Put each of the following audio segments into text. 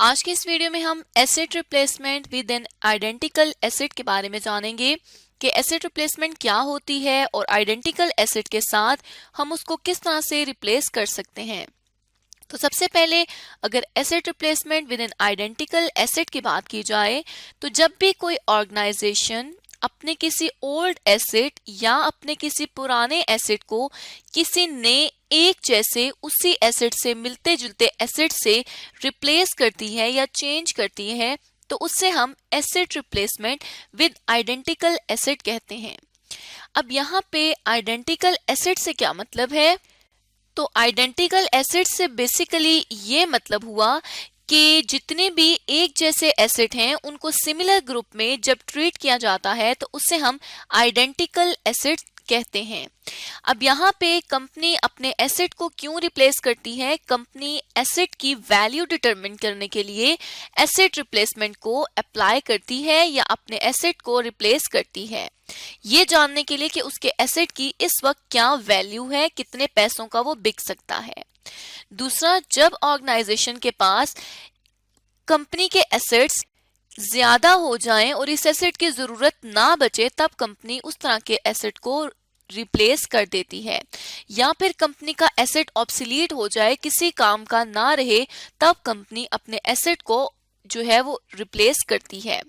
आज के इस वीडियो में हम asset replacement with an identical asset के बारे में जानेंगे कि एसेट रिप्लेसमेंट क्या होती है और आइडेंटिकल एसेट के साथ हम उसको किस तरह से रिप्लेस कर सकते हैं। तो सबसे पहले अगर asset replacement with an identical asset की बात की जाए तो जब भी कोई ऑर्गेनाइजेशन अपने किसी ओल्ड एसेट या अपने किसी पुराने एसेट को किसी नए एक जैसे उसी एसेट से मिलते जुलते एसेट से रिप्लेस करती है या चेंज करती है तो उससे हम asset replacement with identical asset कहते हैं। अब यहाँ पे आइडेंटिकल एसेट से क्या मतलब है? तो आइडेंटिकल एसेट से बेसिकली ये मतलब हुआ कि जितने भी एक जैसे एसेट हैं उनको सिमिलर ग्रुप में जब ट्रीट किया जाता है तो उससे हम आइडेंटिकल एसेट कहते हैं। अब यहाँ पे कंपनी अपने एसेट को क्यों रिप्लेस करती है? कंपनी एसेट की वैल्यू डिटरमिन करने के लिए एसेट रिप्लेसमेंट को अप्लाई करती है या अपने एसेट को रिप्लेस करती है, ये जानने के लिए कि उसके एसेट की इस वक्त क्या वैल्यू है, कितने पैसों का वो बिक सकता है। दूसरा, जब ऑर्गेनाइजेशन के पास कंपनी के एसेट्स ज्यादा हो जाएं और इस एसेट की जरूरत ना बचे तब कंपनी उस तरह के एसेट को रिप्लेस कर देती है, या फिर कंपनी का एसेट ऑब्सोलीट हो जाए, किसी काम का ना रहे, तब कंपनी अपने एसेट को जो है वो रिप्लेस करती है।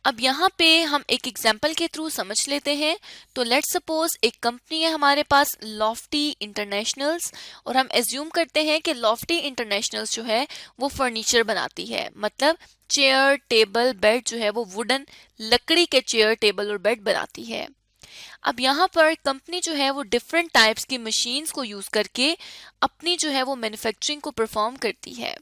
अब यहाँ पे हम एक एग्जाम्पल के थ्रू समझ लेते हैं। तो लेट्स सपोज एक कंपनी है हमारे पास लॉफ्टी इंटरनेशनल्स, और हम एज्यूम करते हैं कि लॉफ्टी इंटरनेशनल्स जो है वो फर्नीचर बनाती है, मतलब चेयर टेबल बेड जो है वो वुडन लकड़ी के चेयर टेबल और बेड बनाती है। अब यहाँ पर कंपनी जो है वो डिफरेंट टाइप्स की मशीन्स को यूज करके अपनी जो है वो मैन्युफैक्चरिंग को परफॉर्म करती है।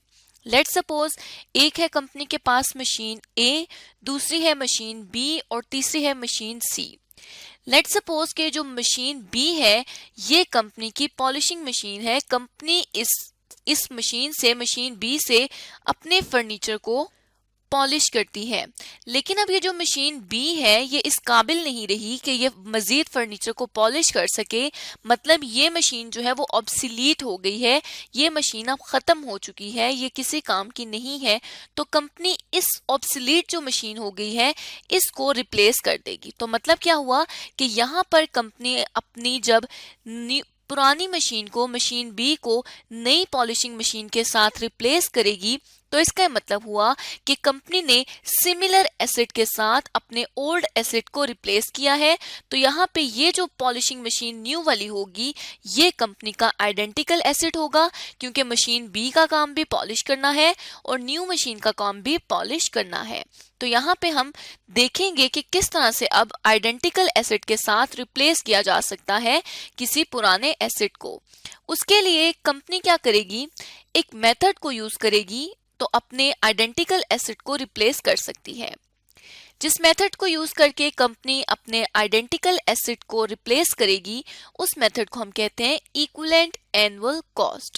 लेट्स सपोज एक है कंपनी के पास मशीन ए, दूसरी है मशीन बी और तीसरी है मशीन सी। लेट्स सपोज के जो मशीन बी है ये कंपनी की पॉलिशिंग मशीन है। कंपनी इस मशीन से, मशीन बी से अपने फर्नीचर को पॉलिश करती है, लेकिन अब ये जो मशीन बी है ये इस काबिल नहीं रही कि ये मजीद फर्नीचर को पॉलिश कर सके, मतलब ये मशीन जो है वो ऑब्सोलीट हो गई है, ये मशीन अब खत्म हो चुकी है, ये किसी काम की नहीं है। तो कंपनी इस ऑब्सोलीट जो मशीन हो गई है इसको रिप्लेस कर देगी। तो मतलब क्या हुआ कि यहाँ पर कंपनी अपनी जब पुरानी मशीन को, मशीन बी को नई पॉलिशिंग मशीन के साथ रिप्लेस करेगी तो इसका मतलब हुआ कि कंपनी ने सिमिलर एसेट के साथ अपने ओल्ड एसेट को रिप्लेस किया है। तो यहाँ पे ये जो पॉलिशिंग मशीन न्यू वाली होगी ये कंपनी का आइडेंटिकल एसेट होगा, क्योंकि मशीन बी का काम भी पॉलिश करना है और न्यू मशीन का काम भी पॉलिश करना है। तो यहाँ पे हम देखेंगे कि किस तरह से अब आइडेंटिकल एसेट के साथ रिप्लेस किया जा सकता है किसी पुराने एसेट को। उसके लिए कंपनी क्या करेगी, एक मेथड को यूज करेगी तो अपने आइडेंटिकल एसेट को रिप्लेस कर सकती है। जिस मेथड को यूज करके कंपनी अपने आइडेंटिकल एसेट को रिप्लेस करेगी उस मेथड को हम कहते हैं equivalent annual cost.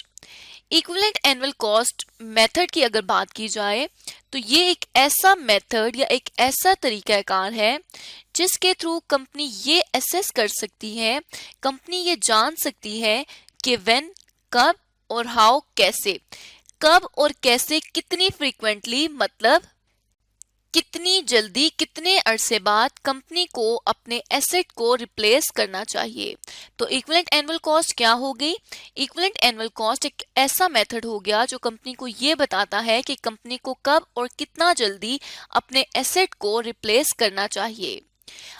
Equivalent annual cost method की अगर बात की जाए तो ये एक ऐसा मेथड या एक ऐसा तरीकाकार है जिसके थ्रू कंपनी ये असेस कर सकती है, कंपनी ये जान सकती है कि व्हेन, कब और हाउ, कैसे, कब और कैसे, कितनी फ्रीक्वेंटली, मतलब कितनी जल्दी, कितने अरसे बाद कंपनी को अपने एसेट को रिप्लेस करना चाहिए। तो इक्विवेलेंट एनुअल कॉस्ट क्या हो गई? इक्विवेलेंट एनुअल कॉस्ट एक ऐसा मेथड हो गया जो कंपनी को ये बताता है कि कंपनी को कब और कितना जल्दी अपने एसेट को रिप्लेस करना चाहिए।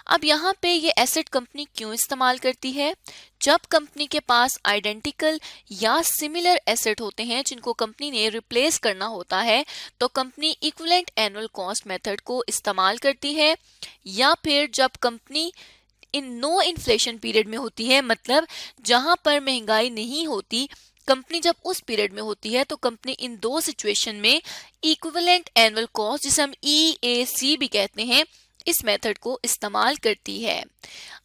अब यहाँ पे ये एसेट कंपनी क्यों इस्तेमाल करती है? जब कंपनी के पास आइडेंटिकल या सिमिलर एसेट होते हैं जिनको कंपनी ने रिप्लेस करना होता है तो company equivalent annual cost method को इस्तेमाल करती है, या फिर जब company in no inflation period में होती है, मतलब जहां पर महंगाई नहीं होती, कंपनी जब उस पीरियड में होती है तो कंपनी इन दो सिचुएशन में इक्विवेलेंट एनुअल कॉस्ट, जिसे हम EAC भी कहते हैं, इस मेथड को इस्तेमाल करती है।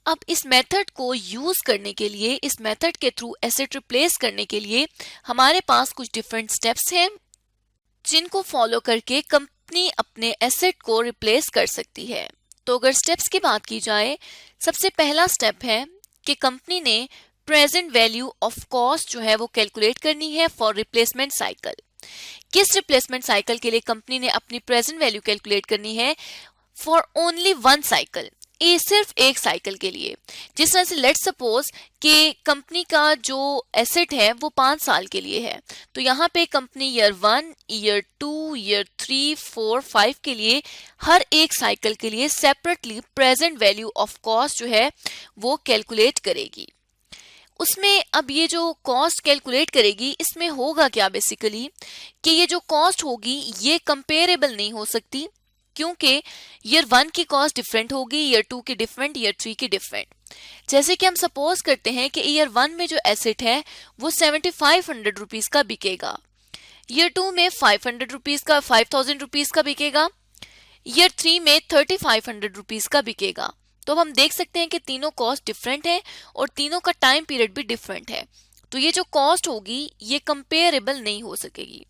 अब इस मेथड को यूज करने के लिए, इस मेथड के थ्रू एसेट रिप्लेस करने के लिए हमारे पास कुछ डिफरेंट स्टेप्स हैं जिनको फॉलो करके कंपनी अपने एसेट को रिप्लेस कर सकती है। तो अगर स्टेप्स की बात की जाए, सबसे पहला स्टेप है कि कंपनी ने प्रेजेंट वैल्यू ऑफ कॉस्ट जो है वो कैलकुलेट करनी है फॉर रिप्लेसमेंट साइकिल। किस रिप्लेसमेंट साइकिल के लिए कंपनी ने अपनी प्रेजेंट वैल्यू कैलकुलेट करनी है? फॉर ओनली वन साइकिल, ये सिर्फ एक साइकिल के लिए। जिस तरह से लेट्स सपोज कि कंपनी का जो एसेट है वो 5 साल के लिए है, तो यहाँ पे कंपनी ईयर 1, ईयर 2, ईयर 3, 4, 5 के लिए हर एक साइकिल के लिए separately present value of cost जो है वो कैलकुलेट करेगी। उसमें अब ये जो कॉस्ट कैलकुलेट करेगी, इसमें होगा क्या बेसिकली कि ये जो कॉस्ट होगी ये कंपेरेबल नहीं हो सकती, क्योंकि ईयर 1 की कॉस्ट डिफरेंट होगी, ईयर 2 की डिफरेंट, ईयर 3 की डिफरेंट। जैसे कि हम सपोज करते हैं कि ईयर 1 में जो एसेट है वो 7500 रुपीज का बिकेगा, ईयर 2 में 500 रुपीज का 5000 रुपीज का बिकेगा, ईयर 3 में 3500 रुपीज का बिकेगा। तो अब हम देख सकते हैं कि तीनों कॉस्ट डिफरेंट है और तीनों का टाइम पीरियड भी डिफरेंट है, तो ये जो कॉस्ट होगी ये कंपेरेबल नहीं हो सकेगी।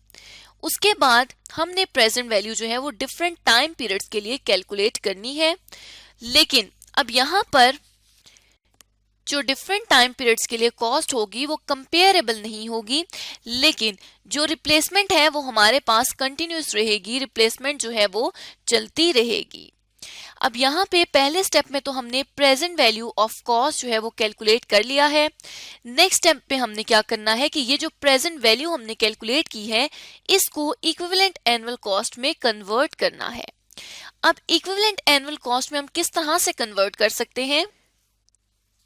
उसके बाद हमने प्रेजेंट वैल्यू जो है वो डिफरेंट टाइम पीरियड्स के लिए कैलकुलेट करनी है, लेकिन अब यहाँ पर जो डिफरेंट टाइम पीरियड्स के लिए कॉस्ट होगी वो कंपेरेबल नहीं होगी, लेकिन जो रिप्लेसमेंट है वो हमारे पास कंटिन्यूस रहेगी, रिप्लेसमेंट जो है वो चलती रहेगी। अब यहाँ पे पहले स्टेप में तो हमने प्रेजेंट वैल्यू ऑफ कॉस्ट जो है वो कैलकुलेट कर लिया है। नेक्स्ट स्टेप पे हमने क्या करना है कि ये जो प्रेजेंट वैल्यू हमने कैलकुलेट की है इसको इक्विवेलेंट एनुअल कॉस्ट में कन्वर्ट करना है। अब इक्विवेलेंट एनुअल कॉस्ट में हम किस तरह से कन्वर्ट कर सकते हैं?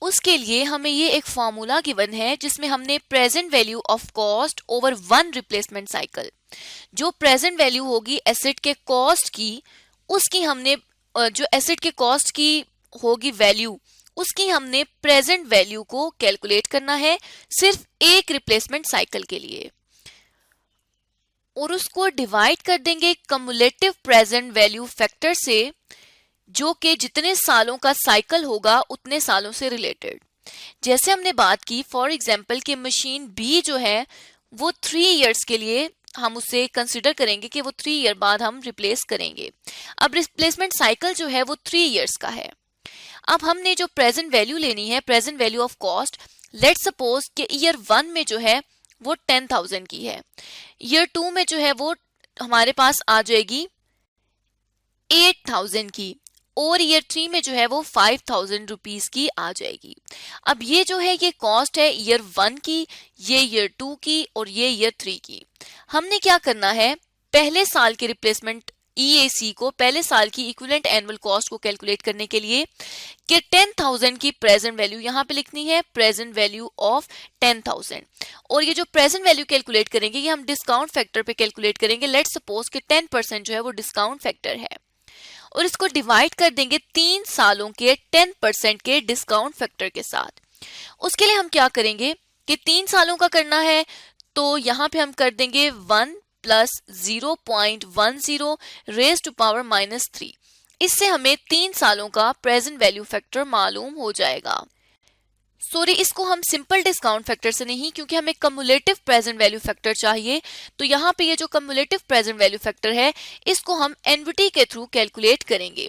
उसके लिए हमें ये एक फॉर्मूला गिवन है जिसमें हमने present value of cost over one replacement cycle, जो प्रेजेंट वैल्यू होगी एसेट के कॉस्ट की, उसकी हमने जो एसेट के कॉस्ट की होगी वैल्यू, उसकी हमने प्रेजेंट वैल्यू को कैलकुलेट करना है सिर्फ एक रिप्लेसमेंट साइकिल के लिए, और उसको डिवाइड कर देंगे कम्युलेटिव प्रेजेंट वैल्यू फैक्टर से, जो कि जितने सालों का साइकिल होगा उतने सालों से रिलेटेड। जैसे हमने बात की फॉर एग्जांपल कि मशीन बी जो है वो 3 इयर्स के लिए हम उसे कंसिडर करेंगे कि वो 3 ईयर बाद हम रिप्लेस करेंगे। अब रिप्लेसमेंट साइकिल जो है वो 3 इयर्स का है। अब हमने जो प्रेजेंट वैल्यू लेनी है, present value of cost, let's suppose कि ईयर 1 में जो है वो 10,000 की है, ईयर 2 में जो है वो हमारे पास आ जाएगी 8,000 की, और ईयर 3 में जो है वो 5,000 रुपीज की आ जाएगी। अब ये जो है ये कॉस्ट है ईयर 1 की, ये ईयर 2 की और ये ईयर 3 की। हमने क्या करना है, पहले साल के रिप्लेसमेंट EAC को, पहले साल की इक्विवेलेंट एनुअल कॉस्ट को कैलकुलेट करने के लिए कि 10,000 की प्रेजेंट वैल्यू यहाँ पे लिखनी है, प्रेजेंट वैल्यू ऑफ 10,000, और ये जो प्रेजेंट वैल्यू कैलकुलेट करेंगे ये हम डिस्काउंट फैक्टर पे कैलकुलेट करेंगे। लेट्स सपोज कि 10% जो है वो डिस्काउंट फैक्टर है, और इसको डिवाइड कर देंगे 3 सालों के 10% के डिस्काउंट फैक्टर के साथ। उसके लिए हम क्या करेंगे कि 3 सालों का करना है, तो यहाँ पे हम कर देंगे 1 प्लस 0.10 रेज टू पावर -3। इससे हमें 3 सालों का प्रेजेंट वैल्यू फैक्टर मालूम हो जाएगा। सॉरी, इसको हम सिंपल डिस्काउंट फैक्टर से नहीं, क्योंकि हमें कम्युलेटिव प्रेजेंट वैल्यू फैक्टर चाहिए, तो यहाँ पे ये जो कम्युलेटिव प्रेजेंट वैल्यू फैक्टर है इसको हम एनवीटी के थ्रू कैलकुलेट करेंगे।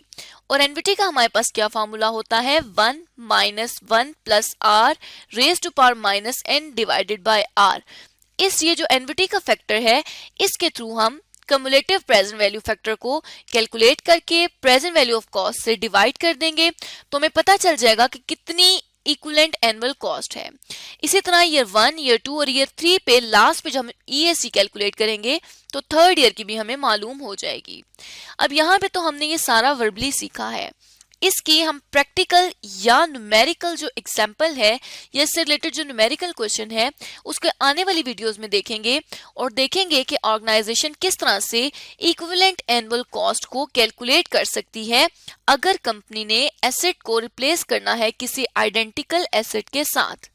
और एनवीटी का हमारे पास क्या फॉर्मूला होता है, 1 minus 1 plus R raise to power -n divided by R. इस ये जो एनवीटी का फैक्टर है इसके थ्रू हम कम्युलेटिव प्रेजेंट वैल्यू फैक्टर को कैलकुलेट करके प्रेजेंट वैल्यू ऑफ कॉस्ट से डिवाइड कर देंगे, तो हमें पता चल जाएगा कि कितनी इक्विवेलेंट एनुअल कॉस्ट है। इसी तरह ईयर 1, ईयर 2 और ईयर 3 पे लास्ट पे जब हम EAC कैलकुलेट करेंगे तो थर्ड ईयर की भी हमें मालूम हो जाएगी। अब यहाँ पे तो हमने ये सारा वर्बली सीखा है, इसकी हम प्रैक्टिकल या न्यूमेरिकल जो एग्जाम्पल है या इससे रिलेटेड जो न्यूमेरिकल क्वेश्चन है उसके आने वाली वीडियोस में देखेंगे, और देखेंगे कि ऑर्गेनाइजेशन किस तरह से इक्विवेलेंट एनुअल कॉस्ट को कैलकुलेट कर सकती है अगर कंपनी ने एसेट को रिप्लेस करना है किसी आइडेंटिकल एसेट के साथ।